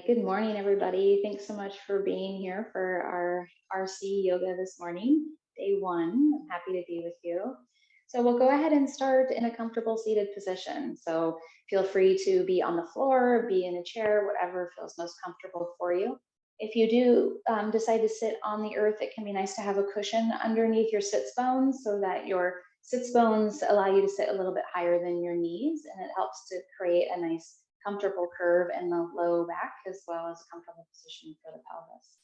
Good morning, everybody. Thanks so much for being here for our RC yoga this morning, day one. I'm happy to be with you. So we'll go ahead and start in a comfortable seated position. So feel free to be on the floor, be in a chair, whatever feels most comfortable for you. If you do decide to sit on the earth, it can be nice to have a cushion underneath your sits bones so that your sits bones allow you to sit a little bit higher than your knees, and it helps to create a nice comfortable curve in the low back as well as a comfortable position for the pelvis.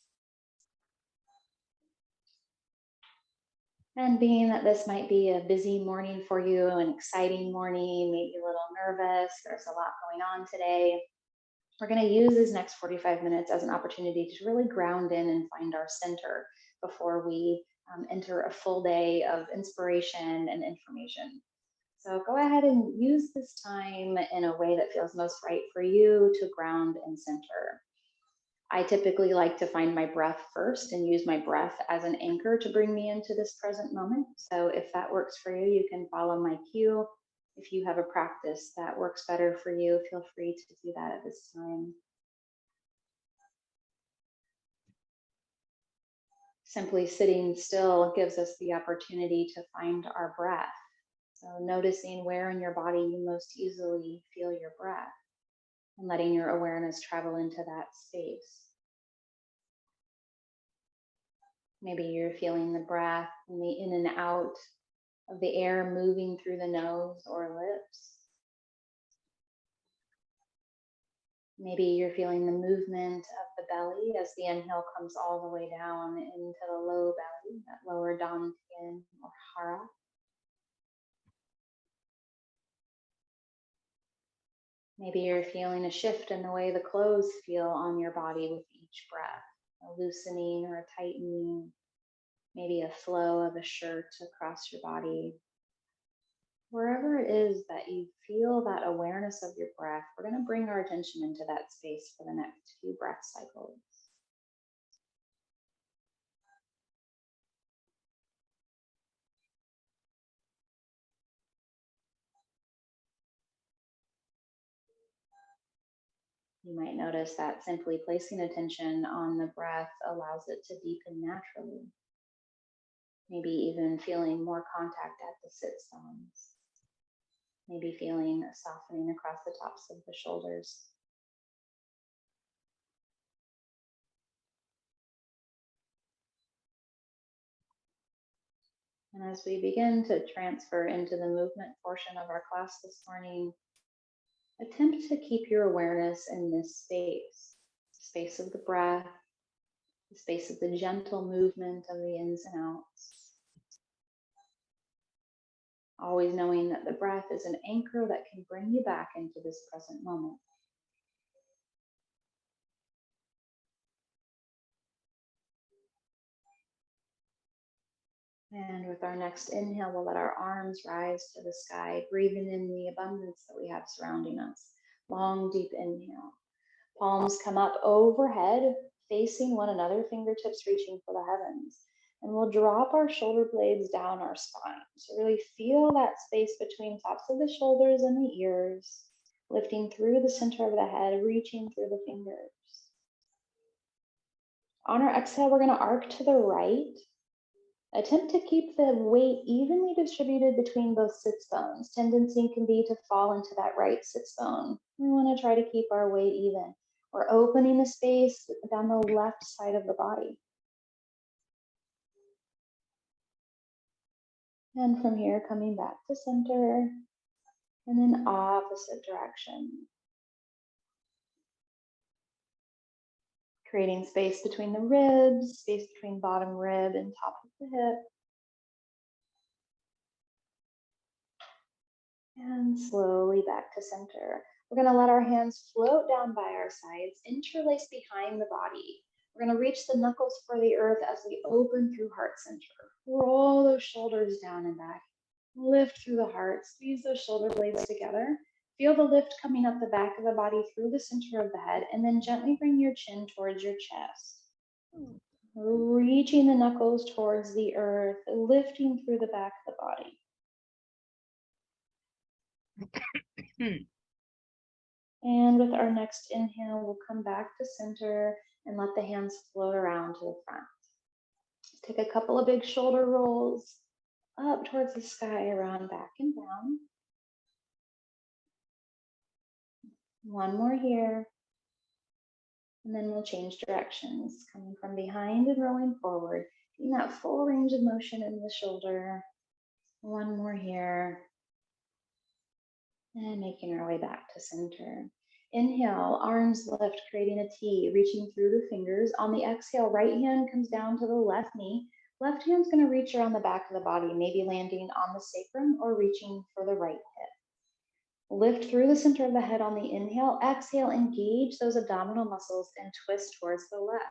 And being that this might be a busy morning for you, an exciting morning, maybe a little nervous, there's a lot going on today, we're going to use these next 45 minutes as an opportunity to really ground in and find our center before we enter a full day of inspiration and information. So go ahead and use this time in a way that feels most right for you to ground and center. I typically like to find my breath first and use my breath as an anchor to bring me into this present moment. So if that works for you, you can follow my cue. If you have a practice that works better for you, feel free to do that at this time. Simply sitting still gives us the opportunity to find our breath. So noticing where in your body you most easily feel your breath and letting your awareness travel into that space. Maybe you're feeling the breath and the in and out of the air moving through the nose or lips. Maybe you're feeling the movement of the belly as the inhale comes all the way down into the low belly, that lower dantian or hara. Maybe you're feeling a shift in the way the clothes feel on your body with each breath, a loosening or a tightening, maybe a flow of a shirt across your body. Wherever it is that you feel that awareness of your breath, we're going to bring our attention into that space for the next few breath cycles. You might notice that simply placing attention on the breath allows it to deepen naturally. Maybe even feeling more contact at the sits bones. Maybe feeling a softening across the tops of the shoulders. And as we begin to transfer into the movement portion of our class this morning, attempt to keep your awareness in this space, the space of the breath, the space of the gentle movement of the ins and outs. Always knowing that the breath is an anchor that can bring you back into this present moment. And with our next inhale, we'll let our arms rise to the sky, breathing in the abundance that we have surrounding us. Long, deep inhale. Palms come up overhead, facing one another, fingertips reaching for the heavens. And we'll drop our shoulder blades down our spine. So really feel that space between tops of the shoulders and the ears, lifting through the center of the head, reaching through the fingers. On our exhale, we're going to arc to the right. Attempt to keep the weight evenly distributed between both sits bones. Tendency can be to fall into that right sits bone. We want to try to keep our weight even. We're opening the space down the left side of the body. And from here, coming back to center, and then opposite direction. Creating space between the ribs, space between bottom rib and top of the hip. And slowly back to center. We're going to let our hands float down by our sides, interlace behind the body. We're going to reach the knuckles for the earth as we open through heart center. Roll those shoulders down and back. Lift through the heart. Squeeze those shoulder blades together. Feel the lift coming up the back of the body through the center of the head, and then gently bring your chin towards your chest. Reaching the knuckles towards the earth, lifting through the back of the body. And with our next inhale, we'll come back to center and let the hands float around to the front. Take a couple of big shoulder rolls up towards the sky, around, back, and down. One more here. And then we'll change directions, coming from behind and rolling forward, getting that full range of motion in the shoulder. One more here. And making our way back to center. Inhale, arms lift, creating a T, reaching through the fingers. On the exhale, right hand comes down to the left knee. Left hand's gonna reach around the back of the body, maybe landing on the sacrum or reaching for the right hip. Lift through the center of the head on the inhale. Exhale, engage those abdominal muscles and twist towards the left.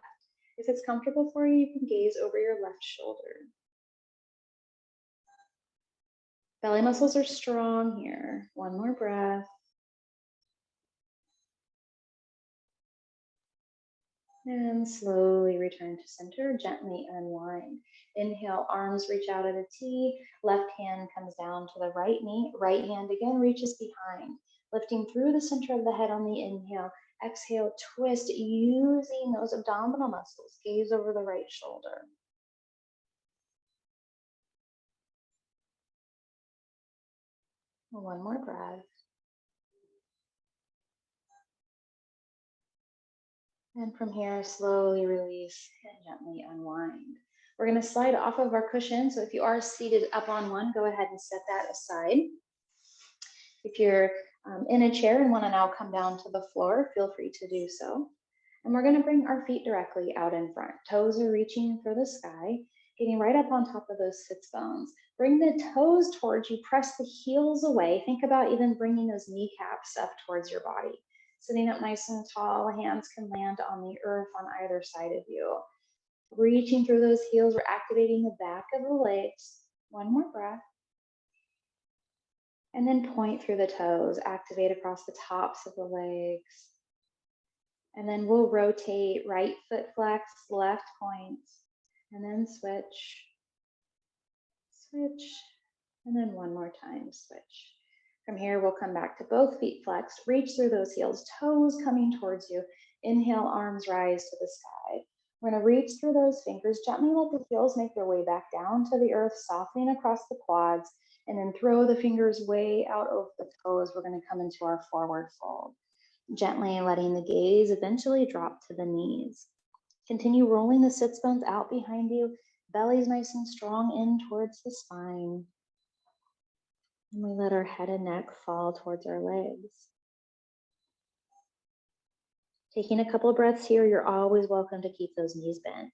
If it's comfortable for you, you can gaze over your left shoulder. Belly muscles are strong here. One more breath. And slowly return to center, gently unwind. Inhale, arms reach out at a T. Left hand comes down to the right knee. Right hand again reaches behind. Lifting through the center of the head on the inhale. Exhale, twist using those abdominal muscles. Gaze over the right shoulder. One more breath. And from here, slowly release and gently unwind. We're going to slide off of our cushion. So if you are seated up on one, go ahead and set that aside. If you're in a chair and want to now come down to the floor, feel free to do so. And we're going to bring our feet directly out in front. Toes are reaching for the sky, getting right up on top of those sits bones. Bring the toes towards you, press the heels away. Think about even bringing those kneecaps up towards your body. Sitting up nice and tall, hands can land on the earth on either side of you. Reaching through those heels, we're activating the back of the legs. One more breath. And then point through the toes, activate across the tops of the legs. And then we'll rotate, right foot flex, left point, and then switch, switch, and then one more time, switch. From here, we'll come back to both feet flexed, reach through those heels, toes coming towards you. Inhale, arms rise to the sky. We're gonna reach through those fingers, gently let the heels make their way back down to the earth, softening across the quads, and then throw the fingers way out over the toes. We're gonna come into our forward fold. Gently letting the gaze eventually drop to the knees. Continue rolling the sits bones out behind you, belly's nice and strong in towards the spine. And we let our head and neck fall towards our legs. Taking a couple of breaths here, you're always welcome to keep those knees bent.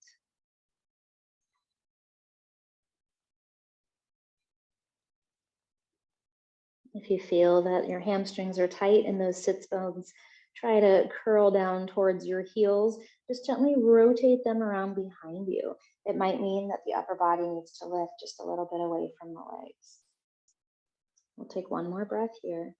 If you feel that your hamstrings are tight and those sits bones try to curl down towards your heels, just gently rotate them around behind you. It might mean that the upper body needs to lift just a little bit away from the legs. We'll take one more breath here.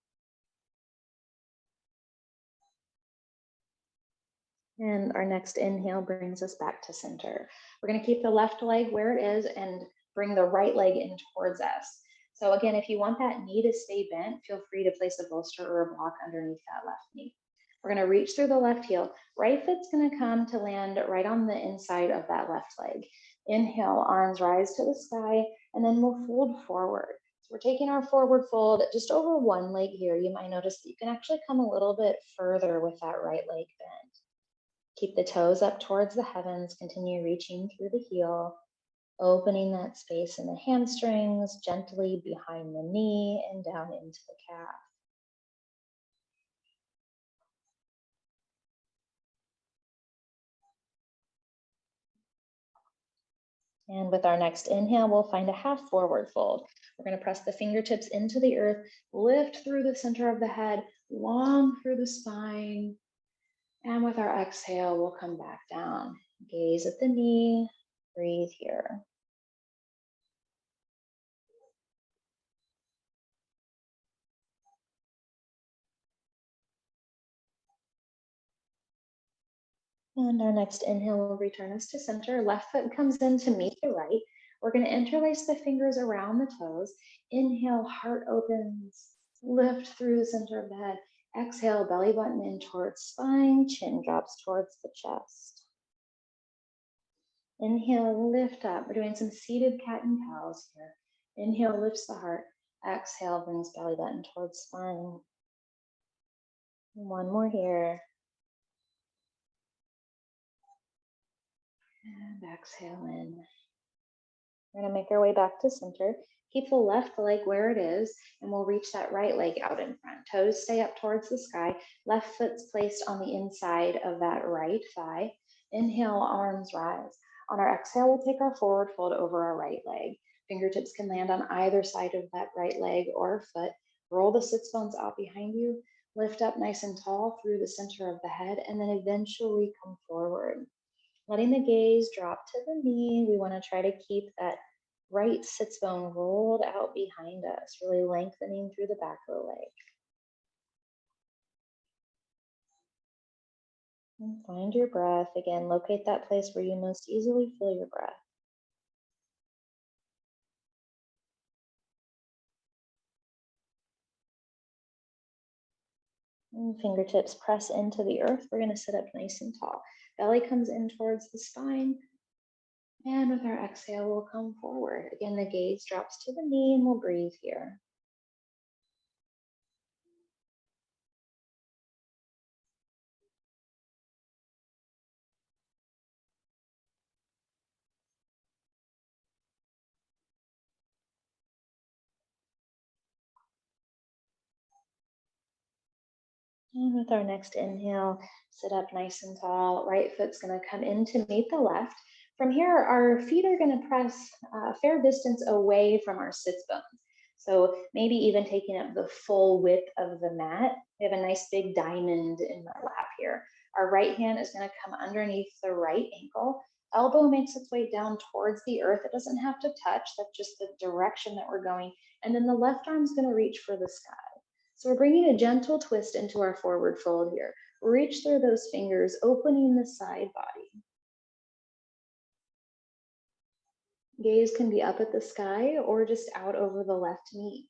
And our next inhale brings us back to center. We're going to keep the left leg where it is and bring the right leg in towards us. So again, if you want that knee to stay bent, feel free to place a bolster or a block underneath that left knee. We're going to reach through the left heel. Right foot's going to come to land right on the inside of that left leg. Inhale, arms rise to the sky, and then we'll fold forward. So we're taking our forward fold just over one leg here. You might notice that you can actually come a little bit further with that right leg bent. Keep the toes up towards the heavens, continue reaching through the heel, opening that space in the hamstrings, gently behind the knee and down into the calf. And with our next inhale, we'll find a half forward fold. We're going to press the fingertips into the earth, lift through the center of the head, long through the spine. And with our exhale, we'll come back down. Gaze at the knee, breathe here. And our next inhale will return us to center. Left foot comes in to meet the right. We're going to interlace the fingers around the toes. Inhale, heart opens, lift through the center of the head. Exhale, belly button in towards spine, chin drops towards the chest. Inhale, lift up. We're doing some seated cat and cows here. Inhale, lifts the heart. Exhale, brings belly button towards spine. One more here. And exhale in. We're gonna make our way back to center. Keep the left leg where it is, and we'll reach that right leg out in front. Toes stay up towards the sky. Left foot's placed on the inside of that right thigh. Inhale, arms rise. On our exhale, we'll take our forward fold over our right leg. Fingertips can land on either side of that right leg or foot. Roll the sits bones out behind you. Lift up nice and tall through the center of the head, and then eventually come forward. Letting the gaze drop to the knee. We want to try to keep that right sits bone rolled out behind us, really lengthening through the back of the leg. And find your breath. Again, locate that place where you most easily feel your breath. And fingertips press into the earth. We're going to sit up nice and tall. Belly comes in towards the spine. And with our exhale, we'll come forward. Again, the gaze drops to the knee and we'll breathe here. And with our next inhale, sit up nice and tall. Right foot's going to come in to meet the left. From here, our feet are going to press a fair distance away from our sits bones. So maybe even taking up the full width of the mat. We have a nice big diamond in our lap here. Our right hand is going to come underneath the right ankle. Elbow makes its way down towards the earth. It doesn't have to touch. That's just the direction that we're going. And then the left arm's going to reach for the sky. So we're bringing a gentle twist into our forward fold here. Reach through those fingers, opening the side body. Gaze can be up at the sky or just out over the left knee.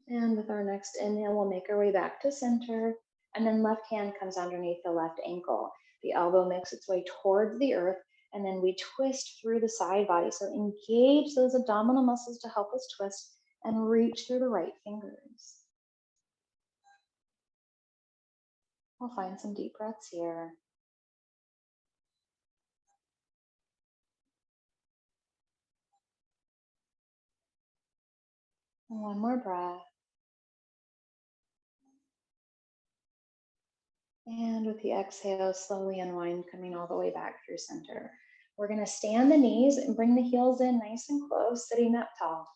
And with our next inhale, we'll make our way back to center. And then left hand comes underneath the left ankle. The elbow makes its way towards the earth. And then we twist through the side body. So engage those abdominal muscles to help us twist and reach through the right fingers. We'll find some deep breaths here. And one more breath. And with the exhale, slowly unwind, coming all the way back through center. We're going to stand the knees and bring the heels in nice and close, sitting up tall.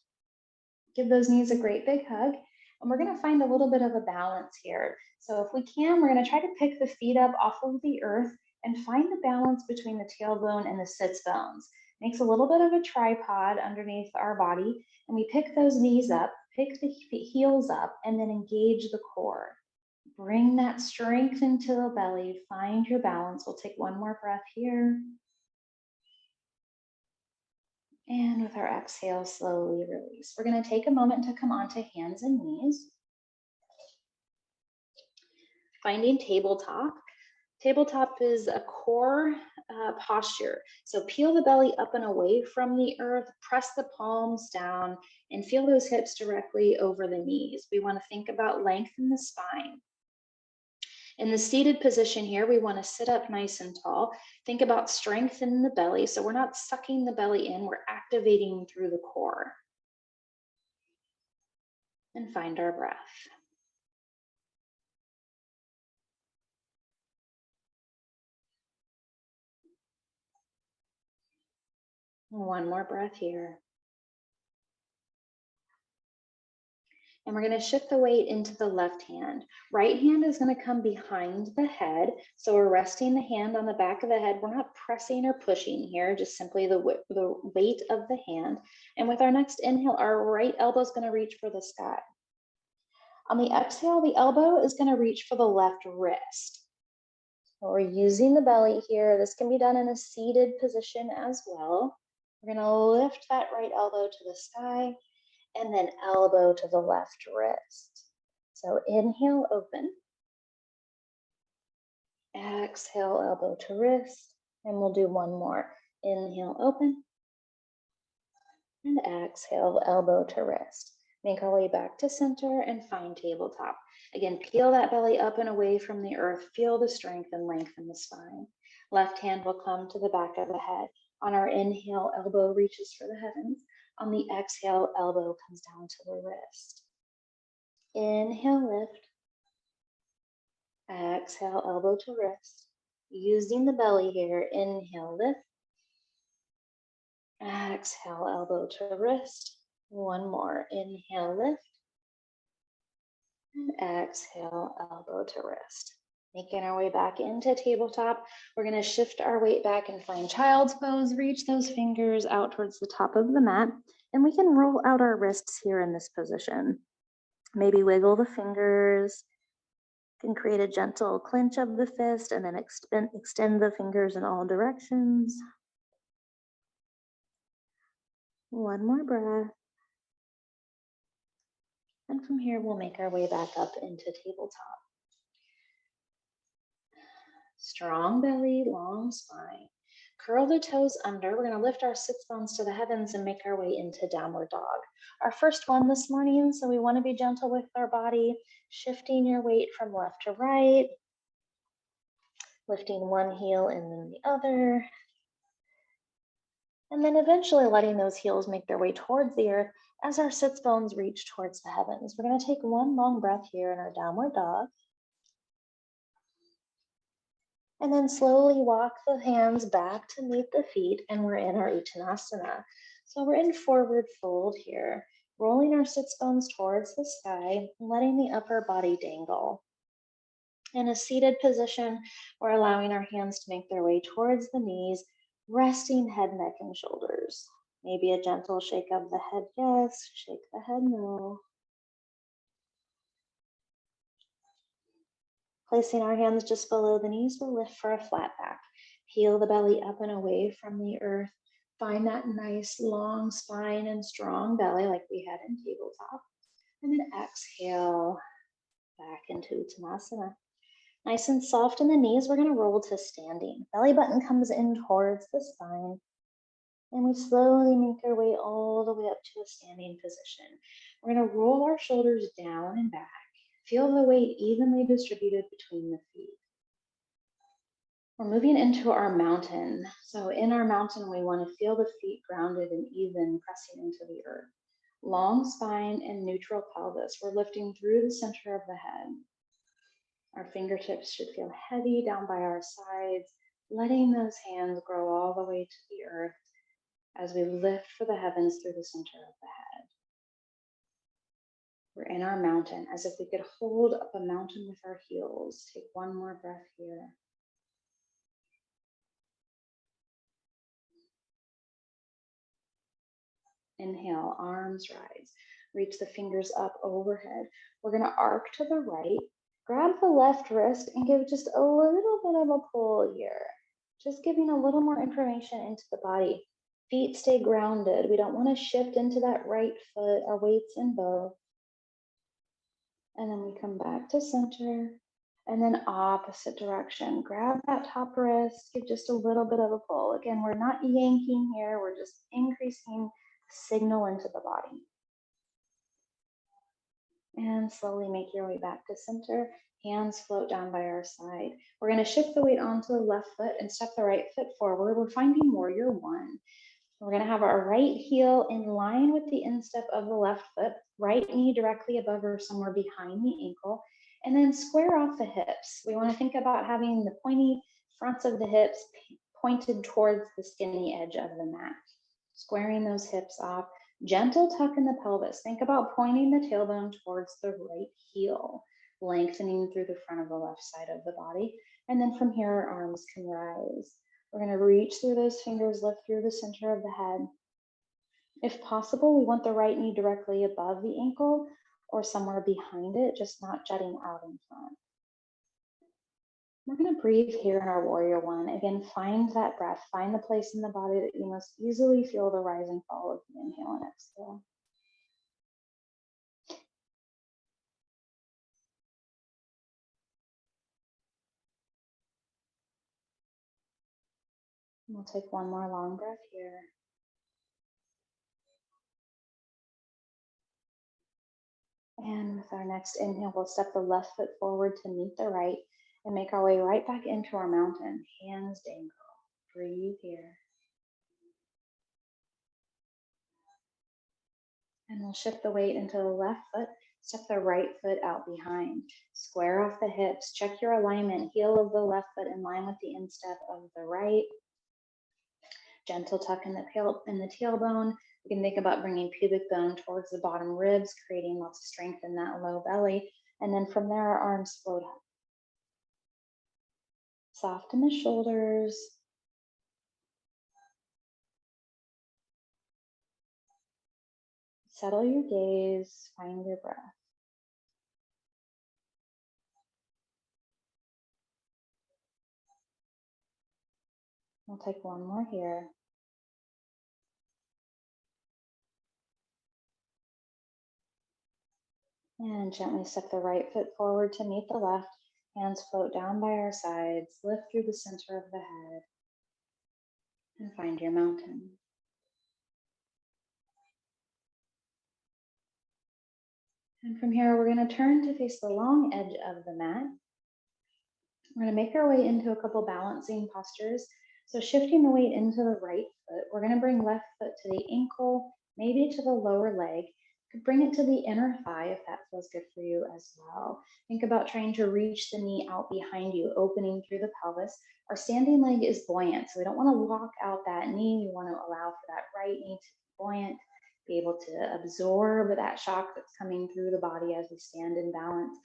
Give those knees a great big hug. And we're going to find a little bit of a balance here. So if we can, we're going to try to pick the feet up off of the earth and find the balance between the tailbone and the sits bones. Makes a little bit of a tripod underneath our body. And we pick those knees up, pick the heels up, and then engage the core. Bring that strength into the belly. Find your balance. We'll take one more breath here. And with our exhale, slowly release. We're going to take a moment to come onto hands and knees. Finding tabletop. Tabletop is a core posture. So peel the belly up and away from the earth, press the palms down, and feel those hips directly over the knees. We want to think about length in the spine. In the seated position here, we want to sit up nice and tall. Think about strength in the belly. So we're not sucking the belly in, we're activating through the core. And find our breath. One more breath here. And we're going to shift the weight into the left hand. Right hand is going to come behind the head. So we're resting the hand on the back of the head. We're not pressing or pushing here, just simply the weight of the hand. And with our next inhale, our right elbow is going to reach for the sky. On the exhale, the elbow is going to reach for the left wrist. So we're using the belly here. This can be done in a seated position as well. We're going to lift that right elbow to the sky and then elbow to the left wrist. So inhale, open. Exhale, elbow to wrist. And we'll do one more. Inhale, open. And exhale, elbow to wrist. Make our way back to center and find tabletop. Again, peel that belly up and away from the earth. Feel the strength and length in the spine. Left hand will come to the back of the head. On our inhale, elbow reaches for the heavens. On the exhale, elbow comes down to the wrist. Inhale, lift. Exhale, elbow to wrist. Using the belly here, inhale, lift. Exhale, elbow to wrist. One more. Inhale, lift. And exhale, elbow to wrist. Making our way back into tabletop. We're going to shift our weight back and find child's pose. Reach those fingers out towards the top of the mat. And we can roll out our wrists here in this position. Maybe wiggle the fingers. You can create a gentle clench of the fist and then extend the fingers in all directions. One more breath. And from here, we'll make our way back up into tabletop. Strong belly, long spine. Curl the toes under. We're going to lift our sits bones to the heavens and make our way into downward dog. Our first one this morning, so we want to be gentle with our body, shifting your weight from left to right, lifting one heel and then the other, and then eventually letting those heels make their way towards the earth as our sits bones reach towards the heavens. We're going to take one long breath here in our downward dog. And then slowly walk the hands back to meet the feet, and we're in our Uttanasana. So we're in forward fold here, rolling our sits bones towards the sky, letting the upper body dangle. In a seated position, we're allowing our hands to make their way towards the knees, resting head, neck, and shoulders. Maybe a gentle shake of the head, yes, shake the head, no. Placing our hands just below the knees, we'll lift for a flat back. Peel the belly up and away from the earth. Find that nice long spine and strong belly like we had in tabletop. And then exhale back into Uttanasana. Nice and soft in the knees, we're going to roll to standing. Belly button comes in towards the spine. And we slowly make our way all the way up to a standing position. We're going to roll our shoulders down and back. Feel the weight evenly distributed between the feet. We're moving into our mountain. So in our mountain, we want to feel the feet grounded and even, pressing into the earth. Long spine and neutral pelvis. We're lifting through the center of the head. Our fingertips should feel heavy down by our sides, letting those hands grow all the way to the earth as we lift for the heavens through the center of the head. We're in our mountain, as if we could hold up a mountain with our heels. Take one more breath here. Inhale, arms rise. Reach the fingers up overhead. We're going to arc to the right. Grab the left wrist and give just a little bit of a pull here. Just giving a little more information into the body. Feet stay grounded. We don't want to shift into that right foot. Our weight's in both. And then we come back to center. And then opposite direction. Grab that top wrist. Give just a little bit of a pull. Again, we're not yanking here. We're just increasing signal into the body. And slowly make your way back to center. Hands float down by our side. We're going to shift the weight onto the left foot and step the right foot forward. We're finding warrior one. We're going to have our right heel in line with the instep of the left foot, right knee directly above or somewhere behind the ankle, and then square off the hips. We want to think about having the pointy fronts of the hips pointed towards the skinny edge of the mat. Squaring those hips off. Gentle tuck in the pelvis. Think about pointing the tailbone towards the right heel, lengthening through the front of the left side of the body. And then from here, our arms can rise. We're going to reach through those fingers, lift through the center of the head. If possible, we want the right knee directly above the ankle or somewhere behind it, just not jutting out in front. We're going to breathe here in our warrior one. Again, find that breath, find the place in the body that you most easily feel the rise and fall of the inhale and exhale. And we'll take one more long breath here. And with our next inhale, we'll step the left foot forward to meet the right and make our way right back into our mountain. Hands dangle. Breathe here. And we'll shift the weight into the left foot, step the right foot out behind. Square off the hips, check your alignment, heel of the left foot in line with the instep of the right. Gentle tuck in the tailbone. You can think about bringing pubic bone towards the bottom ribs, creating lots of strength in that low belly. And then from there, our arms float up. Soften the shoulders. Settle your gaze, find your breath. We'll take one more here. And gently step the right foot forward to meet the left. Hands float down by our sides. Lift through the center of the head. And find your mountain. And from here, we're going to turn to face the long edge of the mat. We're going to make our way into a couple balancing postures. So shifting the weight into the right foot, we're going to bring left foot to the ankle, maybe to the lower leg. You could bring it to the inner thigh if that feels good for you as well. Think about trying to reach the knee out behind you, opening through the pelvis. Our standing leg is buoyant, so we don't want to lock out that knee. We want to allow for that right knee to be buoyant, be able to absorb that shock that's coming through the body as we stand in balance.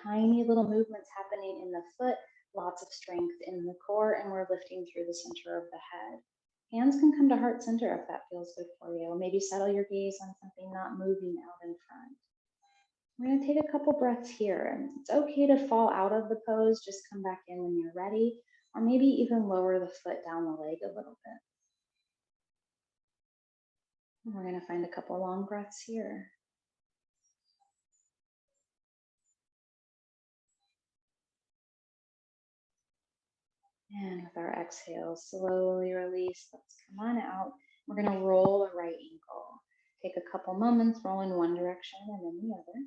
Tiny little movements happening in the foot, lots of strength in the core, and we're lifting through the center of the head. Hands can come to heart center if that feels good for you. Maybe settle your gaze on something not moving out in front. We're going to take a couple breaths here. And it's okay to fall out of the pose. Just come back in when you're ready, or maybe even lower the foot down the leg a little bit. And we're going to find a couple long breaths here. And with our exhale, slowly release. Let's come on out. We're going to roll the right ankle. Take a couple moments, roll in one direction and then the other.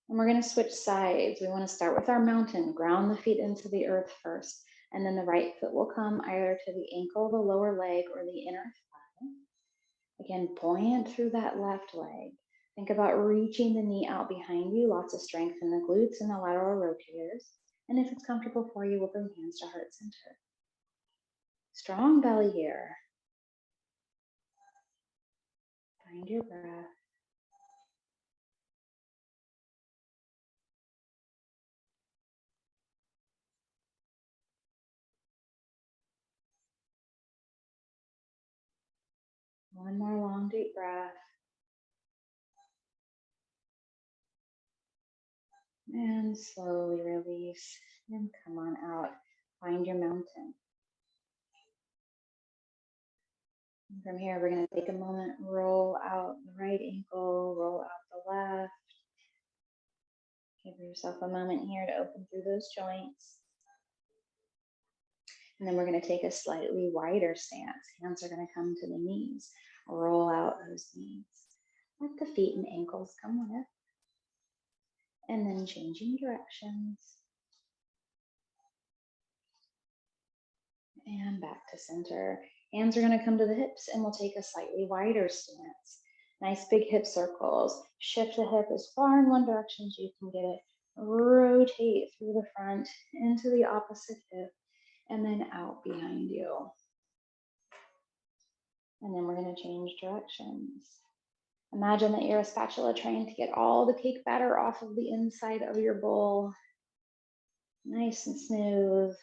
And we're going to switch sides. We want to start with our mountain, ground the feet into the earth first, and then the right foot will come either to the ankle, the lower leg, or the inner thigh. Again, buoyant through that left leg. Think about reaching the knee out behind you, lots of strength in the glutes and the lateral rotators. And if it's comfortable for you, we'll bring hands to heart center. Strong belly here. Find your breath. One more long, deep breath. And slowly release and come on out. Find your mountain. And from here, we're going to take a moment, roll out the right ankle, roll out the left. Give yourself a moment here to open through those joints. And then we're going to take a slightly wider stance. Hands are going to come to the knees. Roll out those knees. Let the feet and ankles come with. And then changing directions. And back to center. Hands are going to come to the hips and we'll take a slightly wider stance. Nice big hip circles. Shift the hip as far in one direction as you can get it. Rotate through the front into the opposite hip and then out behind you. And then we're going to change directions. Imagine that you're a spatula trying to get all the cake batter off of the inside of your bowl. Nice and smooth.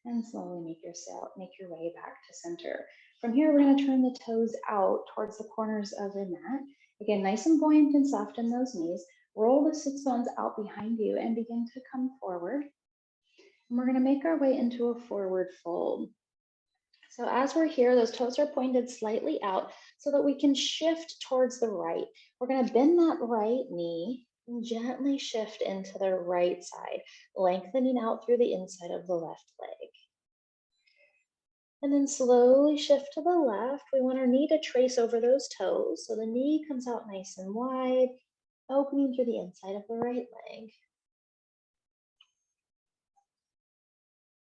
And slowly make your way back to center. From here, we're going to turn the toes out towards the corners of the mat. Again, nice and buoyant and soft in those knees. Roll the sits bones out behind you and begin to come forward. And we're going to make our way into a forward fold. So as we're here, those toes are pointed slightly out so that we can shift towards the right. We're going to bend that right knee and gently shift into the right side, lengthening out through the inside of the left leg. And then slowly shift to the left. We want our knee to trace over those toes. So the knee comes out nice and wide, opening through the inside of the right leg.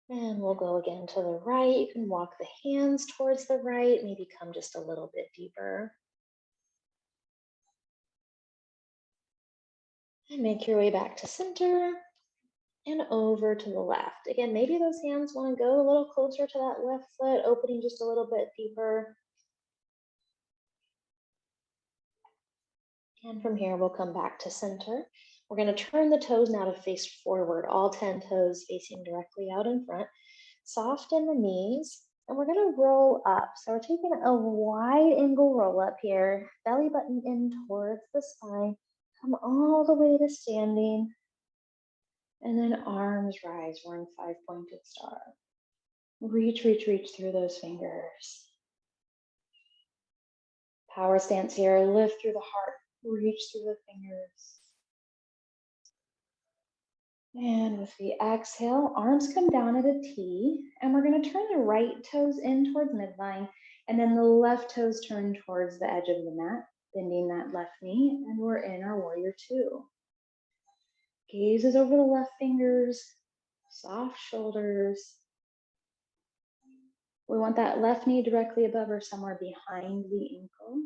And we'll go again to the right. You can walk the hands towards the right, maybe come just a little bit deeper. And make your way back to center and over to the left. Again, maybe those hands want to go a little closer to that left foot, opening just a little bit deeper. And from here, we'll come back to center. We're going to turn the toes now to face forward, all 10 toes facing directly out in front. Soften the knees, and we're going to roll up. So we're taking a wide angle roll up here, belly button in towards the spine, come all the way to standing, and then arms rise. We're in 5-pointed star. Reach, reach, reach through those fingers. Power stance here, lift through the heart, reach through the fingers. And with the exhale, arms come down at a T, and we're going to turn the right toes in towards midline, and then the left toes turn towards the edge of the mat, bending that left knee, and we're in our warrior two. Gazes over the left fingers, soft shoulders. We want that left knee directly above or somewhere behind the ankle.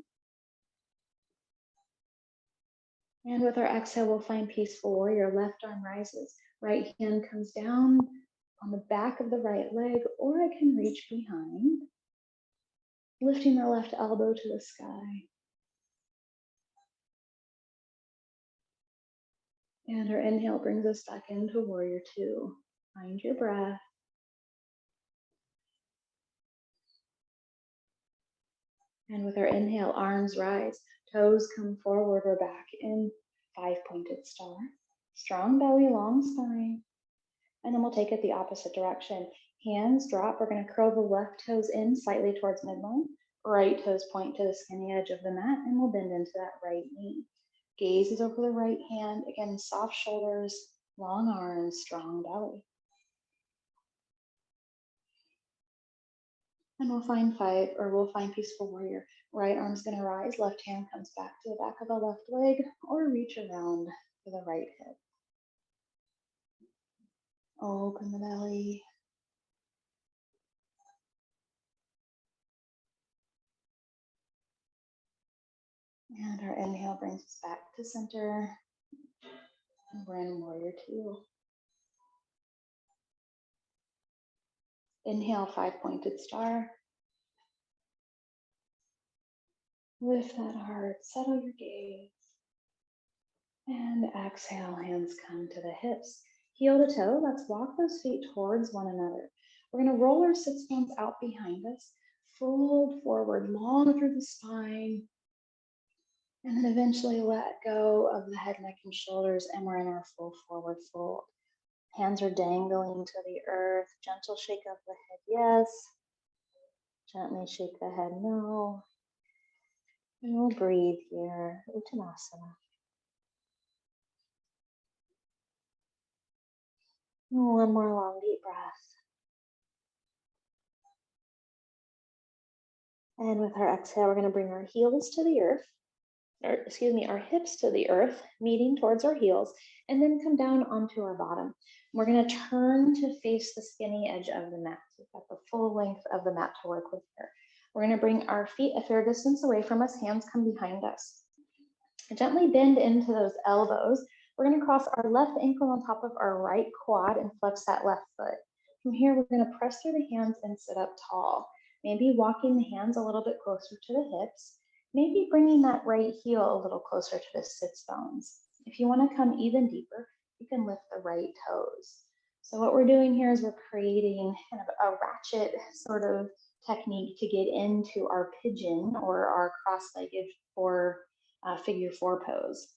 And with our exhale, we'll find peaceful warrior. Left arm rises, right hand comes down on the back of the right leg, or I can reach behind, lifting the left elbow to the sky. And our inhale brings us back into warrior two. Find your breath. And with our inhale, arms rise, toes come forward, we're back in 5-pointed star. Strong belly, long spine. And then we'll take it the opposite direction. Hands drop, we're gonna curl the left toes in slightly towards midline. Right toes point to the skinny edge of the mat, and we'll bend into that right knee. Gaze is over the right hand. Again, soft shoulders, long arms, strong belly. And we'll find peaceful warrior. Right arm's gonna rise, left hand comes back to the back of the left leg, or reach around to the right hip. Open the belly. And our inhale brings us back to center. And we're in warrior two. Inhale, 5-pointed star. Lift that heart, settle your gaze. And exhale, hands come to the hips. Heel to toe, let's walk those feet towards one another. We're gonna roll our sits bones out behind us, fold forward, long through the spine, and then eventually let go of the head, neck, and shoulders, and we're in our full forward fold. Hands are dangling to the earth. Gentle shake of the head, yes. Gently shake the head, no. And we'll breathe here, Uttanasana. One more long, deep breath. And with our exhale, we're going to bring our heels to the earth, our hips to the earth, meeting towards our heels, and then come down onto our bottom. We're going to turn to face the skinny edge of the mat. So we've got the full length of the mat to work with here. We're going to bring our feet a fair distance away from us, hands come behind us. Gently bend into those elbows. We're going to cross our left ankle on top of our right quad and flex that left foot. From here, we're going to press through the hands and sit up tall. Maybe walking the hands a little bit closer to the hips. Maybe bringing that right heel a little closer to the sits bones. If you want to come even deeper, you can lift the right toes. So what we're doing here is we're creating kind of a ratchet sort of technique to get into our pigeon or our cross-legged or figure four pose.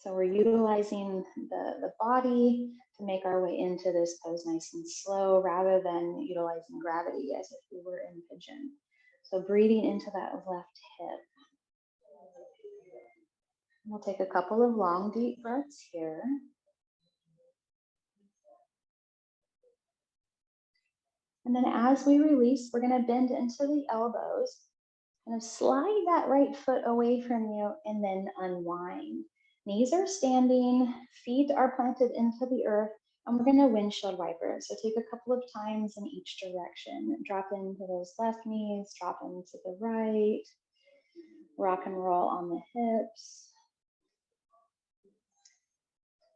So we're utilizing the body to make our way into this pose nice and slow rather than utilizing gravity as if we were in pigeon. So breathing into that left hip. We'll take a couple of long, deep breaths here. And then as we release, we're going to bend into the elbows, kind of slide that right foot away from you and then unwind. Knees are standing, feet are planted into the earth, and we're going to windshield wiper. So take a couple of times in each direction. Drop into those left knees, drop into the right, rock and roll on the hips.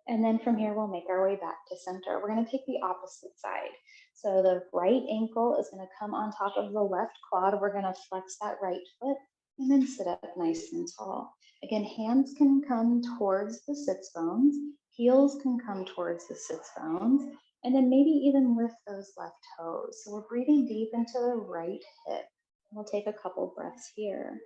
And then from here, we'll make our way back to center. We're going to take the opposite side. So the right ankle is going to come on top of the left quad. We're going to flex that right foot and then sit up nice and tall. Again, hands can come towards the sits bones. Heels can come towards the sits bones. And then maybe even lift those left toes. So we're breathing deep into the right hip. We'll take a couple breaths here.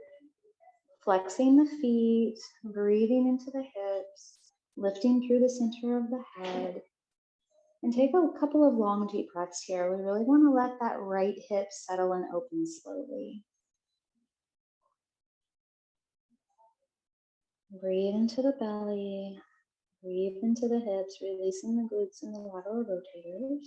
Flexing the feet, breathing into the hips, lifting through the center of the head. And take a couple of long, deep breaths here. We really want to let that right hip settle and open slowly. Breathe into the belly. Breathe into the hips, releasing the glutes and the lateral rotators.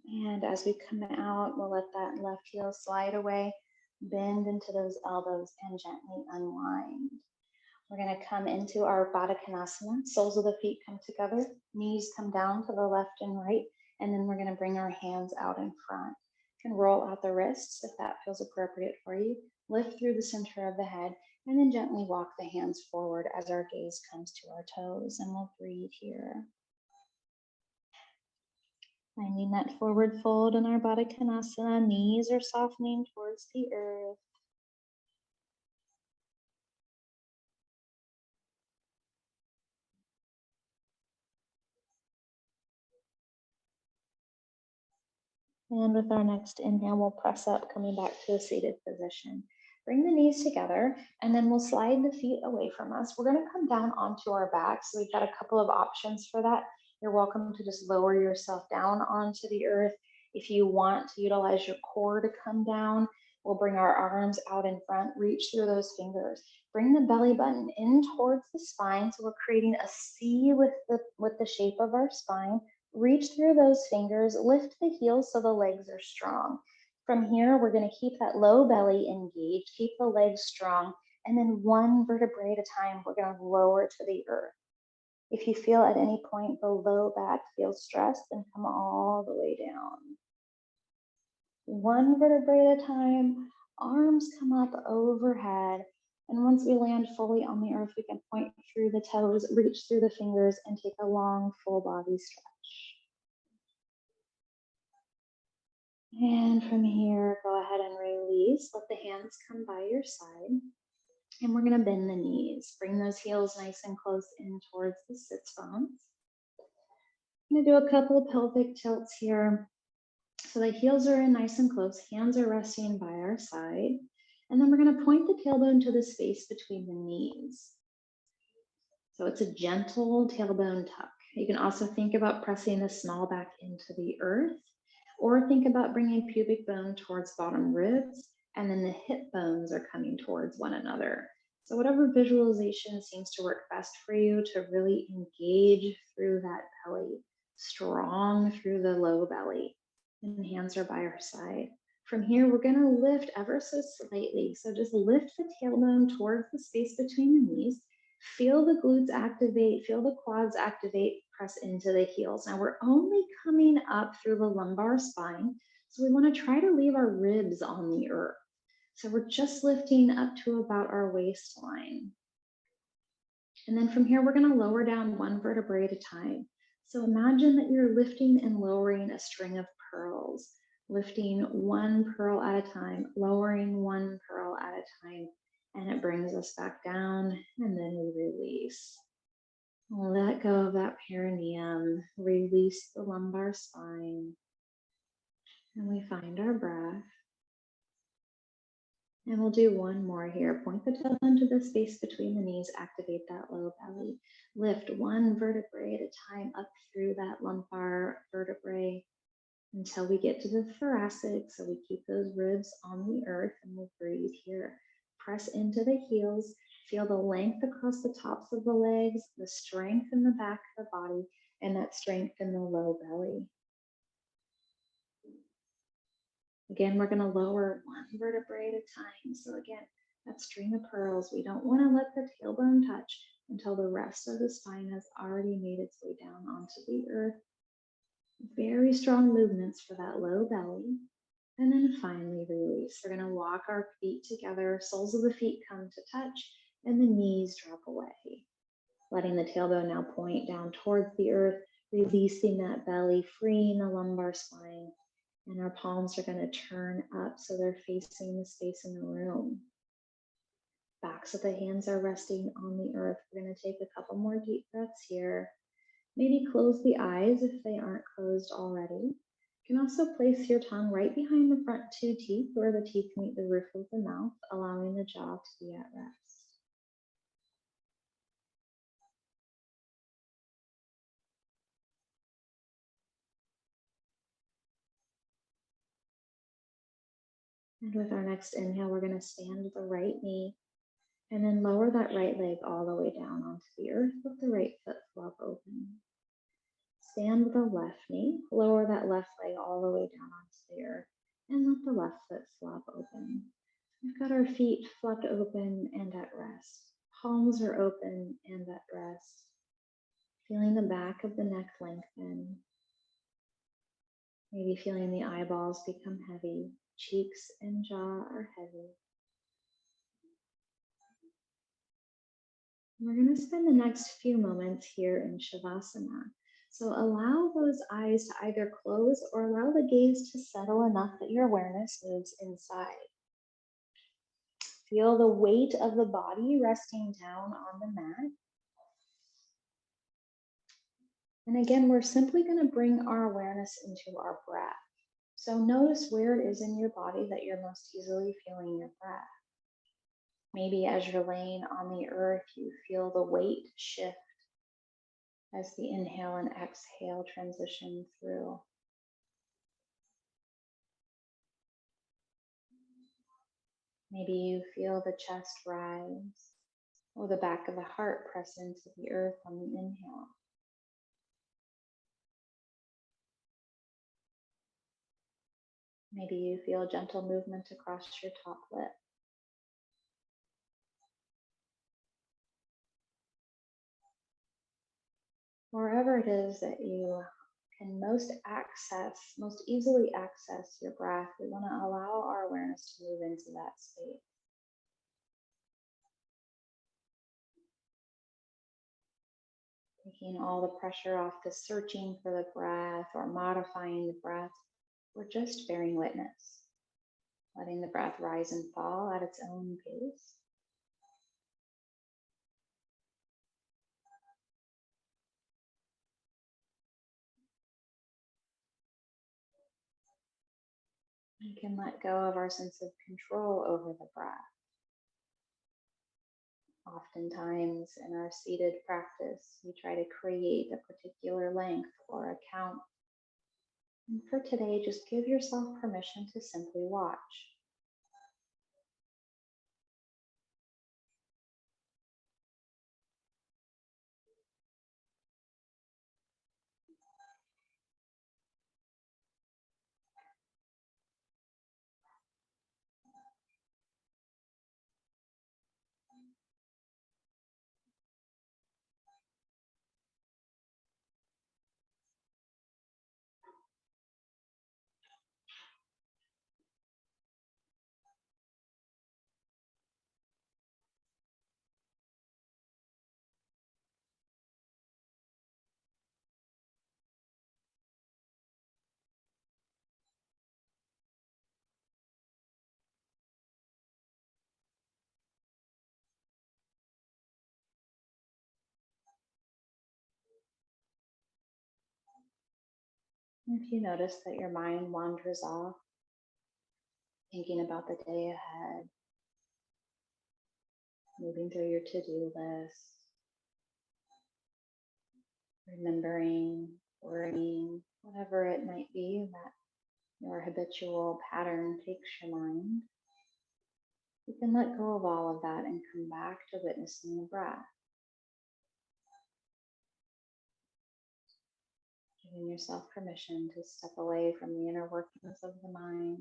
And as we come out, we'll let that left heel slide away, bend into those elbows, and gently unwind. We're going to come into our Baddha Konasana. Soles of the feet come together, knees come down to the left and right, and then we're going to bring our hands out in front. You can roll out the wrists if that feels appropriate for you. Lift through the center of the head, and then gently walk the hands forward as our gaze comes to our toes, and we'll breathe here. Finding that forward fold in our Baddha Konasana, knees are softening towards the earth. And with our next inhale, we'll press up, coming back to a seated position. Bring the knees together, and then we'll slide the feet away from us. We're going to come down onto our backs. So we've got a couple of options for that. You're welcome to just lower yourself down onto the earth. If you want to utilize your core to come down, we'll bring our arms out in front, reach through those fingers. Bring the belly button in towards the spine. So we're creating a C with the shape of our spine. Reach through those fingers, lift the heels so the legs are strong. From here, we're going to keep that low belly engaged, keep the legs strong, and then one vertebrae at a time, we're going to lower to the earth. If you feel at any point the low back feels stressed, then come all the way down. One vertebrae at a time, arms come up overhead. And once we land fully on the earth, we can point through the toes, reach through the fingers, and take a long full body stretch. And from here, go ahead and release. Let the hands come by your side. And we're going to bend the knees. Bring those heels nice and close in towards the sits bones. I'm going to do a couple of pelvic tilts here. So the heels are in nice and close. Hands are resting by our side. And then we're going to point the tailbone to the space between the knees. So it's a gentle tailbone tuck. You can also think about pressing the small back into the earth, or think about bringing pubic bone towards bottom ribs, and then the hip bones are coming towards one another. So whatever visualization seems to work best for you to really engage through that belly, strong through the low belly, and hands are by our side. From here, we're going to lift ever so slightly. So just lift the tailbone towards the space between the knees. Feel the glutes activate, feel the quads activate, press into the heels. Now we're only coming up through the lumbar spine, so we want to try to leave our ribs on the earth. So we're just lifting up to about our waistline. And then from here, we're going to lower down one vertebrae at a time. So imagine that you're lifting and lowering a string of pearls, lifting one pearl at a time, lowering one pearl at a time. And it brings us back down, and then we release. Let go of that perineum, release the lumbar spine, and we find our breath. And we'll do one more here. Point the tailbone to the space between the knees, activate that low belly. Lift one vertebrae at a time up through that lumbar vertebrae until we get to the thoracic. So we keep those ribs on the earth and we'll breathe here. Press into the heels. Feel the length across the tops of the legs, the strength in the back of the body, and that strength in the low belly. Again, we're going to lower one vertebrae at a time. So again, that string of pearls, we don't want to let the tailbone touch until the rest of the spine has already made its way down onto the earth. Very strong movements for that low belly. And then finally release. We're going to walk our feet together. Soles of the feet come to touch and the knees drop away. Letting the tailbone now point down towards the earth, releasing that belly, freeing the lumbar spine. And our palms are going to turn up so they're facing the space in the room. Backs of the hands are resting on the earth. We're going to take a couple more deep breaths here. Maybe close the eyes if they aren't closed already. You can also place your tongue right behind the front two teeth where the teeth meet the roof of the mouth, allowing the jaw to be at rest. And with our next inhale, we're going to stand with the right knee and then lower that right leg all the way down onto the earth with the right foot flop open. Stand with the left knee, lower that left leg all the way down onto the earth and let the left foot flop open. We've got our feet flopped open and at rest. Palms are open and at rest. Feeling the back of the neck lengthen. Maybe feeling the eyeballs become heavy. Cheeks and jaw are heavy. We're going to spend the next few moments here in Shavasana. So allow those eyes to either close or allow the gaze to settle enough that your awareness moves inside. Feel the weight of the body resting down on the mat. And again, we're simply going to bring our awareness into our breath. So notice where it is in your body that you're most easily feeling your breath. Maybe as you're laying on the earth, you feel the weight shift as the inhale and exhale transition through. Maybe you feel the chest rise or the back of the heart press into the earth on the inhale. Maybe you feel gentle movement across your top lip. Wherever it is that you can most easily access your breath, we want to allow our awareness to move into that space. Taking all the pressure off the searching for the breath or modifying the breath. We're just bearing witness, letting the breath rise and fall at its own pace. We can let go of our sense of control over the breath. Oftentimes in our seated practice, we try to create a particular length or a count. And for today, just give yourself permission to simply watch. If you notice that your mind wanders off, thinking about the day ahead, moving through your to-do list, remembering, worrying, whatever it might be that your habitual pattern takes your mind. You can let go of all of that and come back to witnessing the breath. Giving yourself permission to step away from the inner workings of the mind.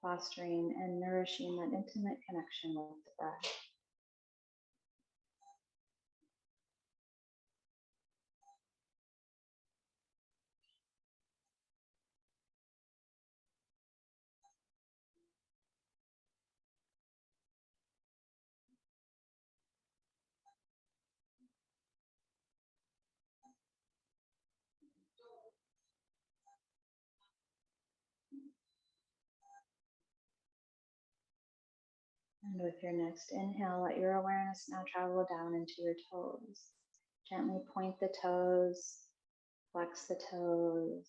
Fostering and nourishing that intimate connection with the breath. And with your next inhale, let your awareness now travel down into your toes. Gently point the toes, flex the toes,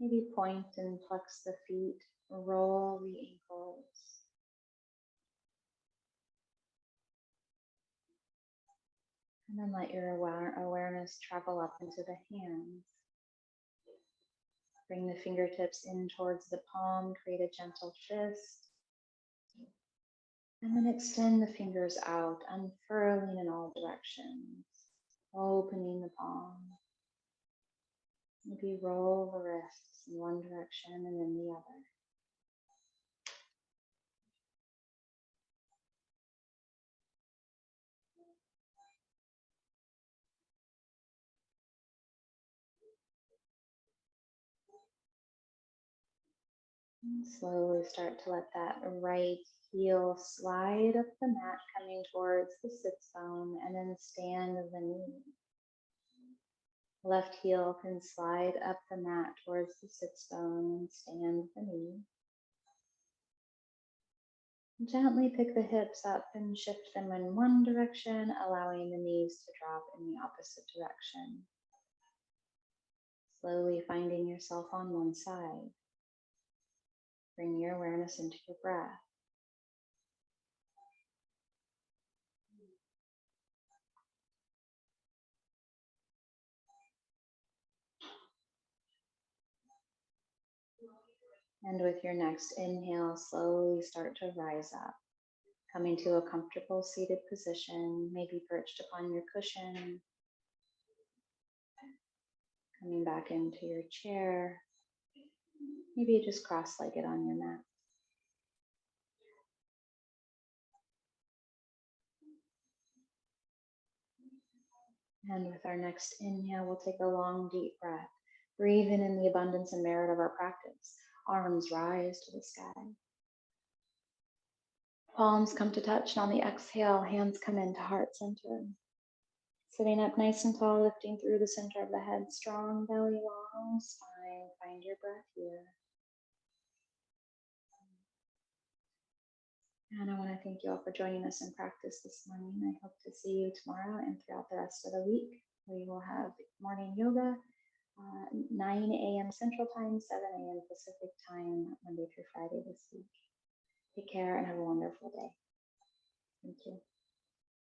maybe point and flex the feet, roll the ankles. And then let your awareness travel up into the hands. Bring the fingertips in towards the palm, create a gentle fist. And then extend the fingers out, unfurling in all directions, opening the palm. Maybe roll the wrists in one direction and then the other. And slowly start to let that right heel slide up the mat, coming towards the sits bone, and then stand the knee. Left heel can slide up the mat towards the sits bone and stand the knee. Gently pick the hips up and shift them in one direction, allowing the knees to drop in the opposite direction. Slowly finding yourself on one side. Bring your awareness into your breath. And with your next inhale, slowly start to rise up, coming to a comfortable seated position, maybe perched upon your cushion, coming back into your chair, maybe just cross-legged on your mat. And with our next inhale, we'll take a long, deep breath. Breathe in the abundance and merit of our practice. Arms rise to the sky. Palms come to touch, and on the exhale, hands come into heart center. Sitting up nice and tall, lifting through the center of the head, strong belly, long spine. Find your breath here. And I want to thank you all for joining us in practice this morning. I hope to see you tomorrow and throughout the rest of the week. We will have morning yoga, 9 a.m. Central Time, 7 a.m. Pacific Time, Monday through Friday this week. Take care and have a wonderful day. Thank you.